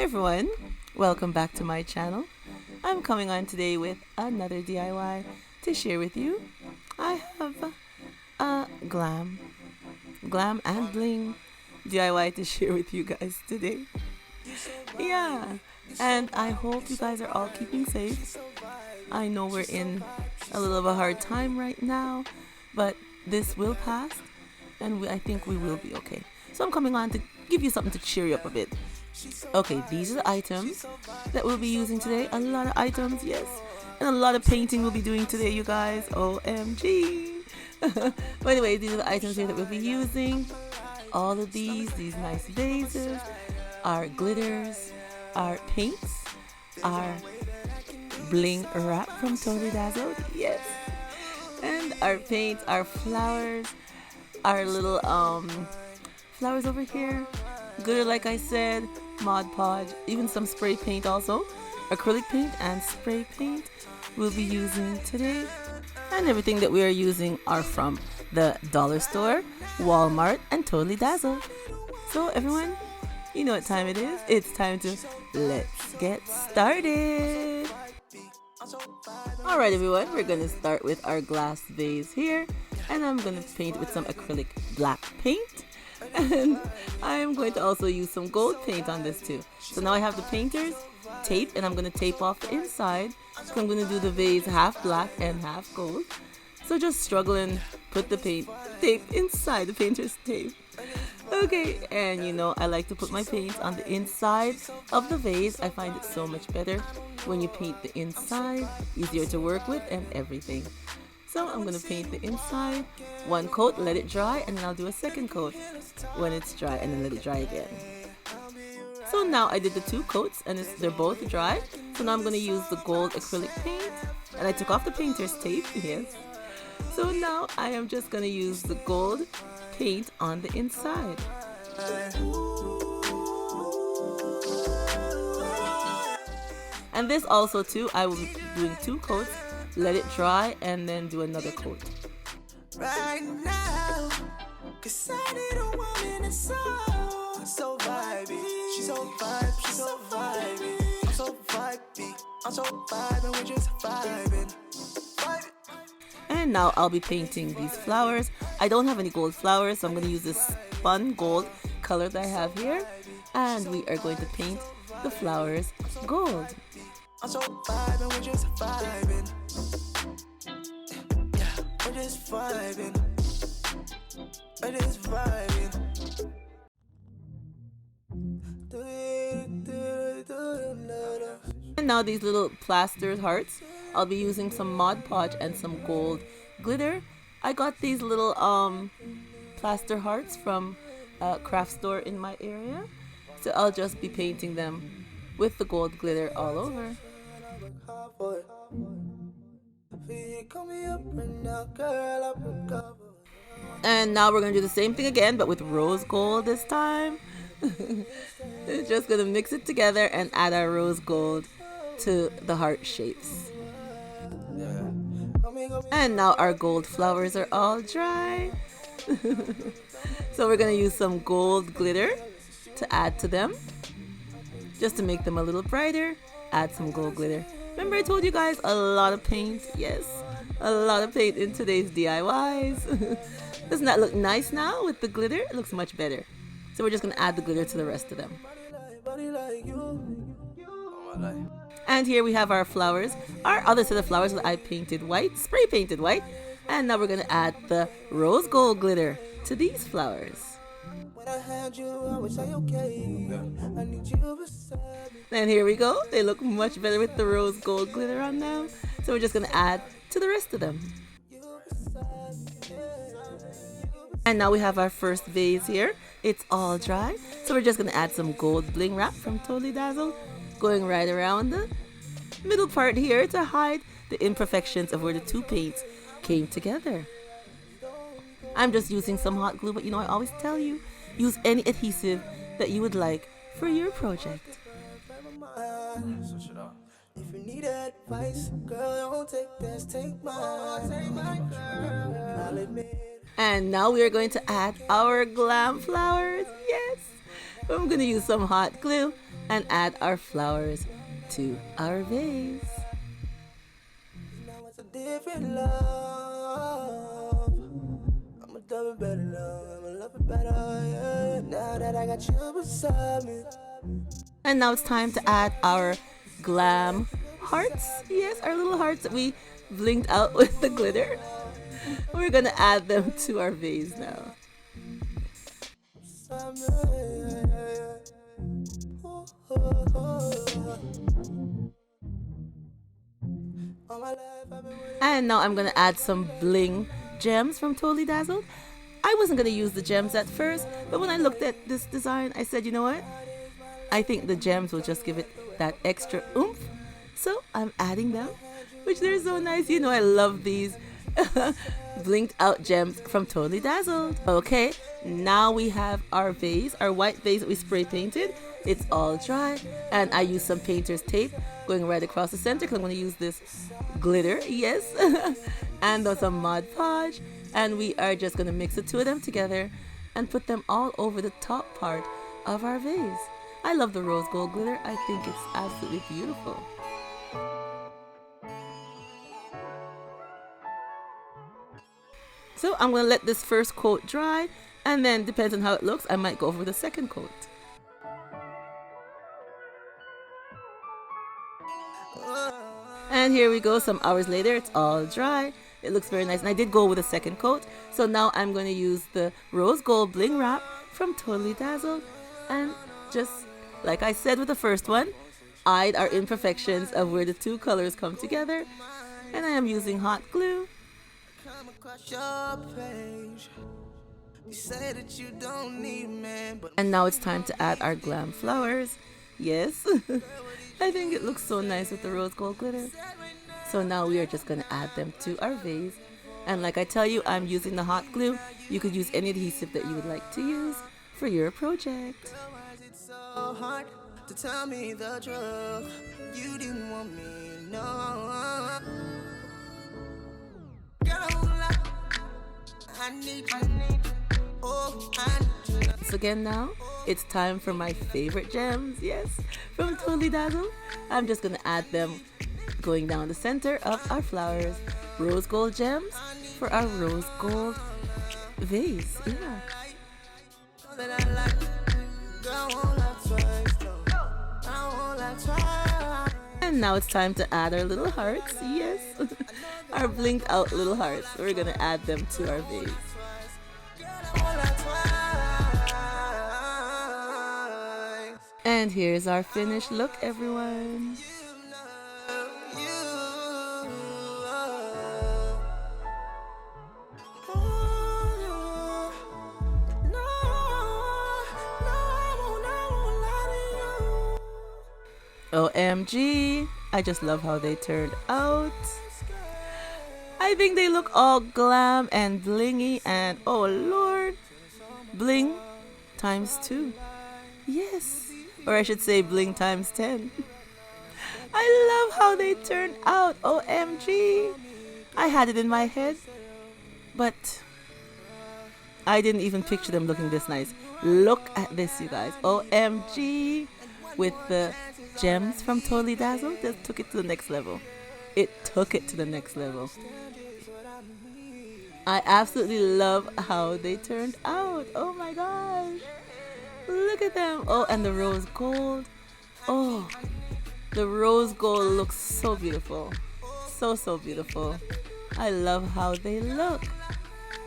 Hi everyone, welcome back to my channel. I'm coming on today with another DIY to share with you. I have a glam and bling DIY to share with you guys today. Yeah, and I hope you guys are all keeping safe. I know we're in a little of a hard time right now, but this will pass and I think we will be okay. So I'm coming on to give you something to cheer you up a bit. Okay, these are the items that we'll be using today. A lot of items, yes. And a lot of painting we'll be doing today, you guys. OMG. But anyway, these are the items here that we'll be using. All of these nice vases, our glitters, our paints, our bling wrap from Totally Dazzled, yes. And our paints, our flowers, our little flowers over here, glitter like I said, Mod Podge, even some spray paint also, acrylic paint and spray paint we'll be using today. And everything that we are using are from the dollar store, Walmart, and Totally Dazzled. So everyone, you know what time it is. It's time to let's get started. Alright everyone, we're going to start with our glass vase here, and I'm going to paint with some acrylic black paint, and I'm going to also use some gold paint on this too. So now I have the painter's tape, and I'm going to tape off the inside. So I'm going to do the vase half black and half gold. So just struggle and put the paint tape inside the painter's tape. Okay, and you know I like to put my paint on the inside of the vase. I find it so much better when you paint the inside, easier to work with and everything. So I'm going to paint the inside, one coat, let it dry, and then I'll do a second coat when it's dry, and then let it dry again. So now I did the two coats and they're both dry. So now I'm going to use the gold acrylic paint, and I took off the painter's tape, yes. So now I am just going to use the gold paint on the inside. And this also too, I will be doing two coats, let it dry, and then do another coat. Right now, 'cause I need a woman that's so vibey. She's so vibe, she's so vibey. I'm so vibey, I'm so vibing, we're just vibing. And now I'll be painting these flowers. I don't have any gold flowers, so I'm going to use this spun gold color that I have here. And we are going to paint the flowers gold. I'm so vibing, we're just vibing. Yeah, we're just vibing. We're just vibing. And now these little plaster hearts, I'll be using some Mod Podge and some gold glitter. I got these little plaster hearts from a craft store in my area. So I'll just be painting them with the gold glitter all over. And now we're going to do the same thing again, but with rose gold this time. Just going to mix it together and add our rose gold to the heart shapes. And now our gold flowers are all dry. So we're going to use some gold glitter to add to them, just to make them a little brighter. Add some gold glitter. Remember I told you guys a lot of paint? Yes, a lot of paint in today's DIYs. Doesn't that look nice now with the glitter? It looks much better. So we're just going to add the glitter to the rest of them. And here we have our flowers, our other set of flowers that I painted white, spray painted white. And now we're going to add the rose gold glitter to these flowers. And here we go. They look much better with the rose gold glitter on them. So we're just going to add to the rest of them. And now we have our first vase here. It's all dry. So we're just going to add some gold bling wrap from Totally Dazzled, going right around the middle part here to hide the imperfections of where the two paints came together. I'm just using some hot glue, but you know I always tell you, use any adhesive that you would like for your project. If you need advice, girl, don't take this, take mine. And now we are going to add our glam flowers. Yes, I'm going to use some hot glue and add our flowers to our vase. Now it's a different love. I'ma love it better now. I'ma love it better, yeah. Now that I got you beside me. And now it's time to add our glam hearts. Yes, our little hearts that we blinked out with the glitter. We're gonna add them to our vase now. Beside me, yeah, yeah, yeah. Ooh, ooh, ooh. All my life I've been waiting. And now I'm gonna add some bling gems from Totally Dazzled. I wasn't gonna use the gems at first, but when I looked at this design, I said, you know what? I think the gems will just give it that extra oomph. So I'm adding them, which they're so nice. You know I love these blinked out gems from Totally Dazzled. Okay, now we have our vase, our white vase that we spray painted. It's all dry, and I use some painter's tape going right across the center because I'm going to use this glitter, yes, and some Mod Podge, and we are just going to mix the two of them together and put them all over the top part of our vase. I love the rose gold glitter. I think it's absolutely beautiful. So I'm going to let this first coat dry, and then depends on how it looks, I might go over the second coat. And here we go, some hours later, it's all dry. It looks very nice, and I did go with a second coat. So now I'm going to use the rose gold bling wrap from Totally Dazzled, and just like I said with the first one, hide our imperfections of where the two colors come together. And I am using hot glue. Come across your page. You say that you don't need a man, but And now it's time to add our glam flowers. Yes, I think it looks so nice with the rose gold glitter. So now we are just going to add them to our vase. And like I tell you, I'm using the hot glue. You could use any adhesive that you would like to use for your project. why is it so hard to tell me the truth? You didn't want me, no. Girl, I won't lie. I need you. Oh, I need you. Once again now, it's time for my favorite gems, yes, from Totally Dazzled. I'm just going to add them going down the center of our flowers. Rose gold gems for our rose gold vase, yeah. That I like. Girl, I won't lie twice, no. I won't lie twice. And now it's time to add our little hearts, yes, our blinked out little hearts. We're going to add them to our vase. Girl, I won't lie twice. And here's our finished look, everyone. OMG, I just love how they turned out. I think they look all glam and blingy, and oh lord, bling times 2. Yes, or I should say bling times 10. I love how they turned out. OMG, I had it in my head, but I didn't even picture them looking this nice. Look at this, you guys. OMG, with the gems from Totally Dazzled, just took it to the next level. It took it to the next level. I absolutely love how they turned out. Oh my gosh. Look at them. Oh, and the rose gold. Oh, the rose gold looks so beautiful. So, so beautiful. I love how they look.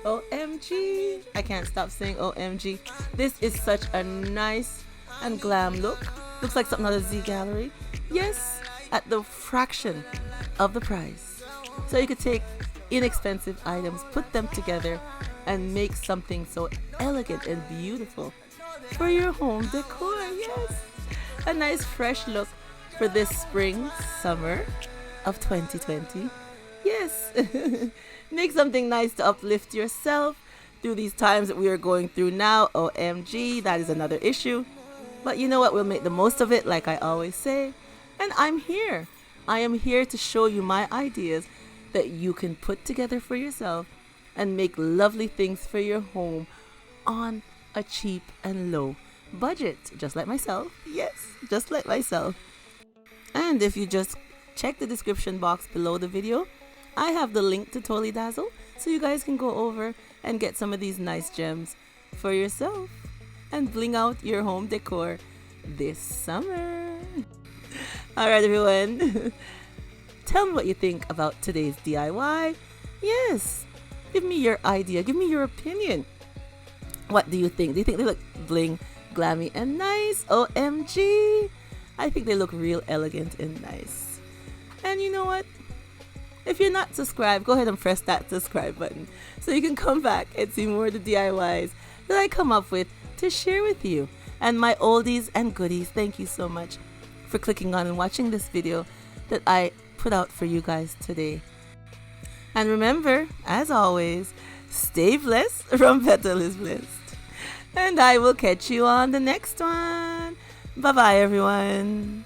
OMG. I can't stop saying OMG. This is such a nice and glam look. Looks like something out of Z Gallery. Yes, at the fraction of the price. So you could take inexpensive items, put them together, and make something so elegant and beautiful for your home decor. Yes, a nice fresh look for this spring, summer of 2020. Yes, make something nice to uplift yourself through these times that we are going through now. OMG, that is another issue. But you know what? We'll make the most of it, like I always say. And I'm here. I am here to show you my ideas that you can put together for yourself and make lovely things for your home on a cheap and low budget, just like myself. Yes, just like myself. And if you just check the description box below the video, I have the link to Totally Dazzle, so you guys can go over and get some of these nice gems for yourself and bling out your home decor this summer. Alright everyone, tell me what you think about today's DIY. Yes, give me your idea, give me your opinion. What do you think? Do you think they look bling, glammy, and nice? OMG! I think they look real elegant and nice. And you know what? If you're not subscribed, go ahead and press that subscribe button so you can come back and see more of the DIYs that I come up with to share with you. And my oldies and goodies, thank you so much for clicking on and watching this video that I put out for you guys today. And remember, as always, stay blessed from Petal is Blessed. And I will catch you on the next one. Bye-bye, everyone.